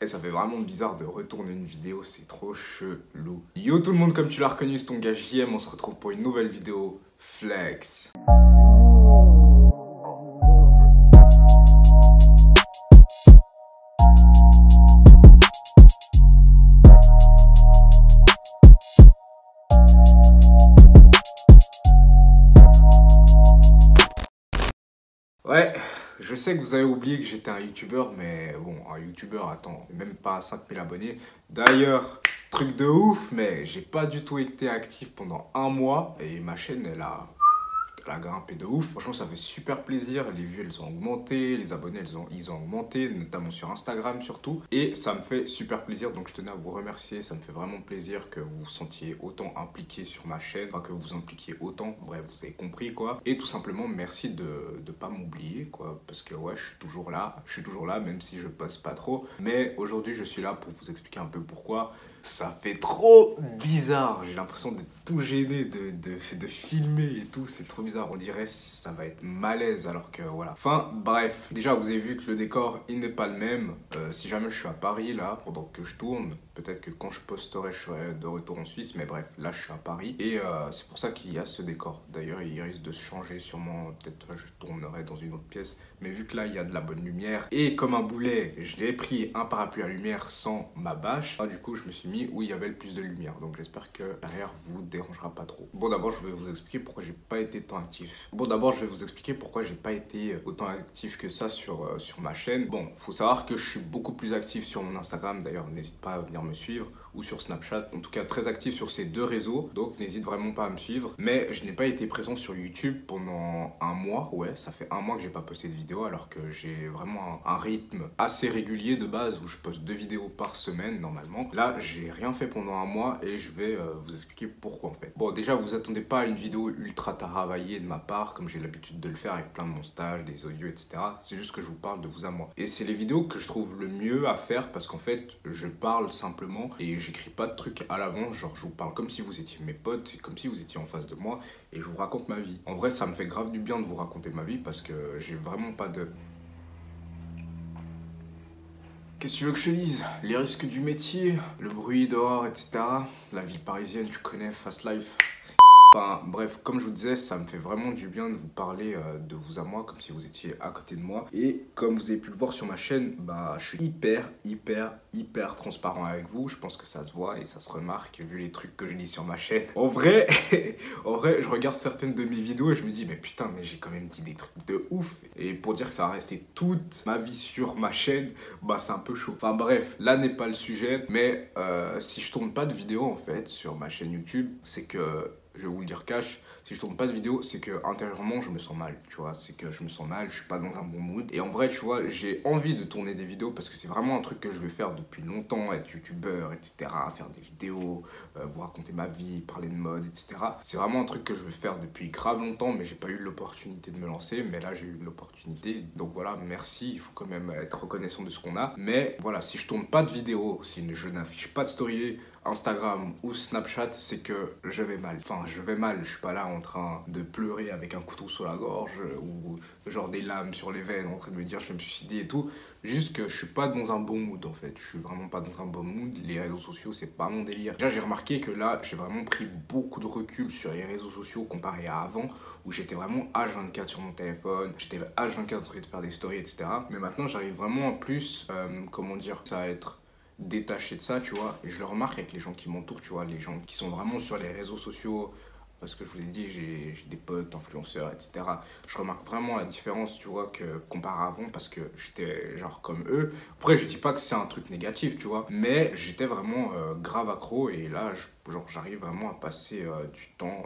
Et ça fait vraiment bizarre de retourner une vidéo, c'est trop chelou. Yo tout le monde, comme tu l'as reconnu, c'est ton gars JM, on se retrouve pour une nouvelle vidéo Flex. Ouais, je sais que vous avez oublié que j'étais un youtubeur, mais bon, un youtubeur, attends, même pas 5000 abonnés. D'ailleurs, truc de ouf, mais j'ai pas du tout été actif pendant un mois et ma chaîne, elle a grimpé de ouf. Franchement, ça fait super plaisir. Les vues, elles ont augmenté. Les abonnés, ils ont augmenté, notamment sur Instagram surtout. Et ça me fait super plaisir. Donc, je tenais à vous remercier. Ça me fait vraiment plaisir que vous vous sentiez autant impliqué sur ma chaîne. Enfin, que vous vous impliquiez autant. Bref, vous avez compris, quoi. Et tout simplement, merci de ne pas m'oublier, quoi. Parce que, ouais, je suis toujours là. Je suis toujours là, même si je poste pas trop. Mais aujourd'hui, je suis là pour vous expliquer un peu pourquoi. Ça fait trop bizarre. J'ai l'impression d'être tout gêné de filmer et tout. C'est trop bizarre. On dirait que ça va être malaise alors que voilà. Enfin, bref. Déjà, vous avez vu que le décor, il n'est pas le même. Si jamais je suis à Paris là, pendant que je tourne, peut-être que quand je posterai, je serai de retour en Suisse. Mais bref, là, je suis à Paris. Et c'est pour ça qu'il y a ce décor. D'ailleurs, il risque de se changer sûrement. Peut-être je tournerai dans une autre pièce. Mais vu que là, il y a de la bonne lumière. Et comme un boulet, je l'ai pris un parapluie à lumière sans ma bâche. Du coup, je me suis mis où il y avait le plus de lumière. Donc j'espère que l'arrière vous dérangera pas trop. Bon, d'abord je vais vous expliquer pourquoi j'ai pas été tant actif. Autant actif que ça sur ma chaîne. Bon, faut savoir que je suis beaucoup plus actif sur mon Instagram. D'ailleurs, n'hésite pas à venir me suivre. Ou sur Snapchat. En tout cas, très actif sur ces deux réseaux. Donc n'hésite vraiment pas à me suivre. Mais je n'ai pas été présent sur YouTube pendant un mois. Ouais, ça fait un mois que j'ai pas posté de vidéo. Alors que j'ai vraiment un rythme assez régulier de base où je poste 2 vidéos par semaine normalement. Là, j'ai rien fait pendant un mois et je vais vous expliquer pourquoi en fait. Bon, déjà, vous attendez pas à une vidéo ultra travaillée de ma part, comme j'ai l'habitude de le faire avec plein de montages, des audios, etc. C'est juste que je vous parle de vous à moi. Et c'est les vidéos que je trouve le mieux à faire parce qu'en fait, je parle simplement et j'écris pas de trucs à l'avance. Genre, je vous parle comme si vous étiez mes potes, comme si vous étiez en face de moi et je vous raconte ma vie. En vrai, ça me fait grave du bien de vous raconter ma vie parce que j'ai vraiment pas de... Qu'est-ce que tu veux que je te dise? Les risques du métier, le bruit dehors, etc. La vie parisienne, tu connais, fast life. Enfin bref, comme je vous disais, ça me fait vraiment du bien de vous parler de vous à moi, comme si vous étiez à côté de moi. Et comme vous avez pu le voir sur ma chaîne, bah, je suis hyper transparent avec vous. Je pense que ça se voit et ça se remarque vu les trucs que je dis sur ma chaîne. En vrai, je regarde certaines de mes vidéos et je me dis, mais putain, mais j'ai quand même dit des trucs de ouf. Et pour dire que ça va rester toute ma vie sur ma chaîne, bah c'est un peu chaud. Enfin bref, là n'est pas le sujet, mais si je tourne pas de vidéo en fait sur ma chaîne YouTube, c'est que... Je vais vous le dire cash, si je tourne pas de vidéo, c'est que intérieurement je me sens mal, tu vois, c'est que je me sens mal, je suis pas dans un bon mood. Et en vrai, tu vois, j'ai envie de tourner des vidéos parce que c'est vraiment un truc que je veux faire depuis longtemps, être youtubeur, etc., faire des vidéos, vous raconter ma vie, parler de mode, etc. C'est vraiment un truc que je veux faire depuis grave longtemps, mais j'ai pas eu l'opportunité de me lancer, mais là j'ai eu l'opportunité, donc voilà, merci, il faut quand même être reconnaissant de ce qu'on a. Mais voilà, si je tourne pas de vidéo, si je n'affiche pas de story Instagram ou Snapchat, c'est que je vais mal. Enfin, je vais mal, je suis pas là en train de pleurer avec un couteau sur la gorge ou genre des lames sur les veines en train de me dire je vais me suicider et tout. Juste que je suis pas dans un bon mood en fait. Je suis vraiment pas dans un bon mood. Les réseaux sociaux, c'est pas mon délire. Déjà, j'ai remarqué que là, j'ai vraiment pris beaucoup de recul sur les réseaux sociaux comparé à avant où j'étais vraiment H24 sur mon téléphone. J'étais H24 en train de faire des stories, etc. Mais maintenant, j'arrive vraiment en plus, comment dire, ça va être détaché de ça, tu vois. Et je le remarque avec les gens qui m'entourent, tu vois, les gens qui sont vraiment sur les réseaux sociaux, parce que je vous ai dit, j'ai des potes, influenceurs, etc. Je remarque vraiment la différence, tu vois, que comparé à avant, parce que j'étais genre comme eux. Après, je dis pas que c'est un truc négatif, tu vois, mais j'étais vraiment grave accro, et là, genre, j'arrive vraiment à passer du temps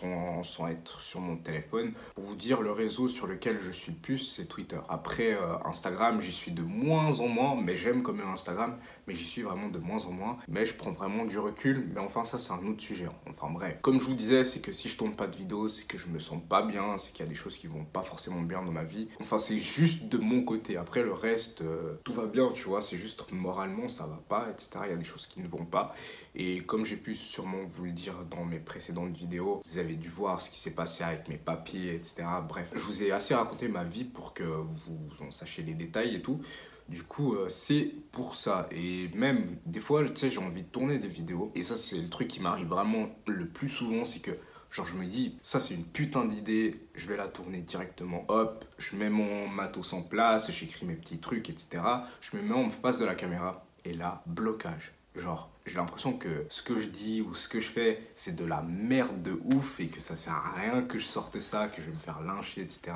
sans être sur mon téléphone. Pour vous dire, le réseau sur lequel je suis le plus, c'est Twitter. Après, Instagram, j'y suis de moins en moins, mais j'aime quand même Instagram, mais j'y suis vraiment de moins en moins. Mais je prends vraiment du recul, mais enfin, ça, c'est un autre sujet. Enfin, bref. Comme je vous disais, c'est que si je tourne pas de vidéos, c'est que je me sens pas bien, c'est qu'il y a des choses qui vont pas forcément bien dans ma vie. Enfin, c'est juste de mon côté. Après, le reste, tout va bien, tu vois, c'est juste moralement, ça va pas, etc. Il y a des choses qui ne vont pas. Et comme j'ai pu sûrement vous le dire dans mes précédentes vidéos, vous avez dû voir ce qui s'est passé avec mes papiers, etc. Bref, je vous ai assez raconté ma vie pour que vous en sachiez les détails et tout. Du coup, c'est pour ça. Et même, des fois, tu sais, j'ai envie de tourner des vidéos. Et ça, c'est le truc qui m'arrive vraiment le plus souvent, c'est que genre, je me dis, ça c'est une putain d'idée, je vais la tourner directement. Hop, je mets mon matos en place, j'écris mes petits trucs, etc. Je me mets en face de la caméra et là, blocage. Genre, j'ai l'impression que ce que je dis ou ce que je fais, c'est de la merde de ouf et que ça sert à rien que je sorte ça, que je vais me faire lyncher, etc.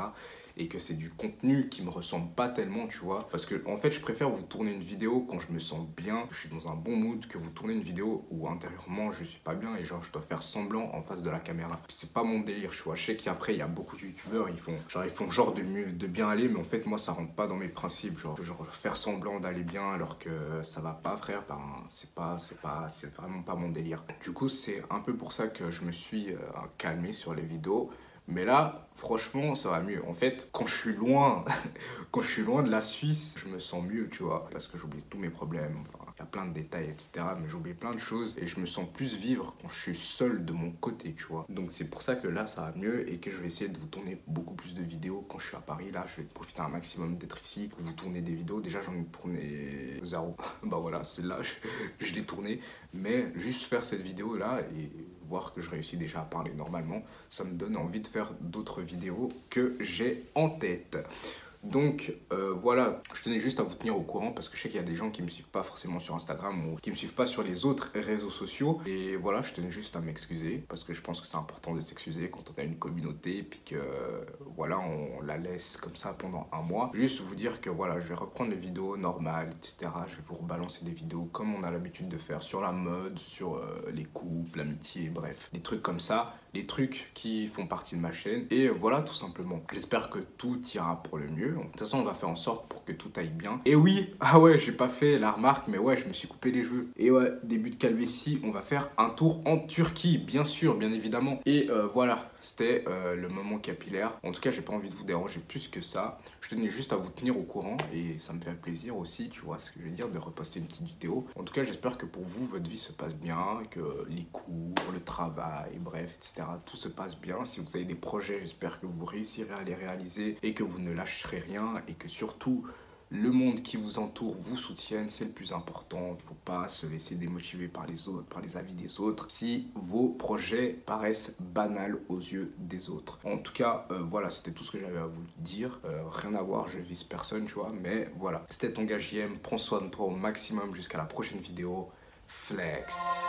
Et que c'est du contenu qui me ressemble pas tellement, tu vois. Parce que, en fait, je préfère vous tourner une vidéo quand je me sens bien, que je suis dans un bon mood, que vous tournez une vidéo où intérieurement je suis pas bien et genre je dois faire semblant en face de la caméra. C'est pas mon délire, tu vois. Je sais qu'après, il y a beaucoup de youtubeurs, ils font genre de bien aller, mais en fait, moi, ça rentre pas dans mes principes. Genre faire semblant d'aller bien alors que ça va pas, frère, ben, c'est vraiment pas mon délire. Du coup, c'est un peu pour ça que je me suis calmé sur les vidéos. Mais là, franchement, ça va mieux. En fait, quand je suis loin, quand je suis loin de la Suisse, je me sens mieux, tu vois. Parce que j'oublie tous mes problèmes. Enfin, il y a plein de détails, etc. Mais j'oublie plein de choses. Et je me sens plus vivre quand je suis seul de mon côté, tu vois. Donc c'est pour ça que là, ça va mieux. Et que je vais essayer de vous tourner beaucoup plus de vidéos quand je suis à Paris. Là, je vais profiter un maximum d'être ici. Vous tournez des vidéos. Déjà, j'en ai tourné 0. Bah voilà, celle-là, je l'ai tournée. Mais juste faire cette vidéo-là et voir que je réussis déjà à parler normalement, ça me donne envie de faire d'autres vidéos que j'ai en tête. Donc voilà, je tenais juste à vous tenir au courant parce que je sais qu'il y a des gens qui me suivent pas forcément sur Instagram ou qui me suivent pas sur les autres réseaux sociaux. Et voilà, je tenais juste à m'excuser parce que je pense que c'est important de s'excuser quand on a une communauté et puis que voilà, on la laisse comme ça pendant un mois. Juste vous dire que voilà, je vais reprendre les vidéos normales, etc. Je vais vous rebalancer des vidéos comme on a l'habitude de faire sur la mode, sur les couples, l'amitié, bref, des trucs comme ça. Les trucs qui font partie de ma chaîne. Et voilà, tout simplement. J'espère que tout ira pour le mieux. De toute façon, on va faire en sorte pour que tout aille bien. Et oui, ah ouais, j'ai pas fait la remarque, mais ouais, je me suis coupé les cheveux. Et ouais, début de calvitie, on va faire un tour en Turquie, bien sûr, bien évidemment. Et voilà, c'était le moment capillaire. En tout cas, j'ai pas envie de vous déranger plus que ça. Je tenais juste à vous tenir au courant. Et ça me fait plaisir aussi, tu vois ce que je veux dire, de reposter une petite vidéo. En tout cas, j'espère que pour vous, votre vie se passe bien, que les cours, le travail, bref, etc. Tout se passe bien. Si vous avez des projets, j'espère que vous réussirez à les réaliser et que vous ne lâcherez rien et que surtout le monde qui vous entoure vous soutienne, c'est le plus important. Il ne faut pas se laisser démotiver par les autres, par les avis des autres, si vos projets paraissent banals aux yeux des autres. En tout cas, voilà, c'était tout ce que j'avais à vous dire. Rien à voir, je vise personne, tu vois, mais voilà. C'était ton gars JM, prends soin de toi au maximum jusqu'à la prochaine vidéo. Flex.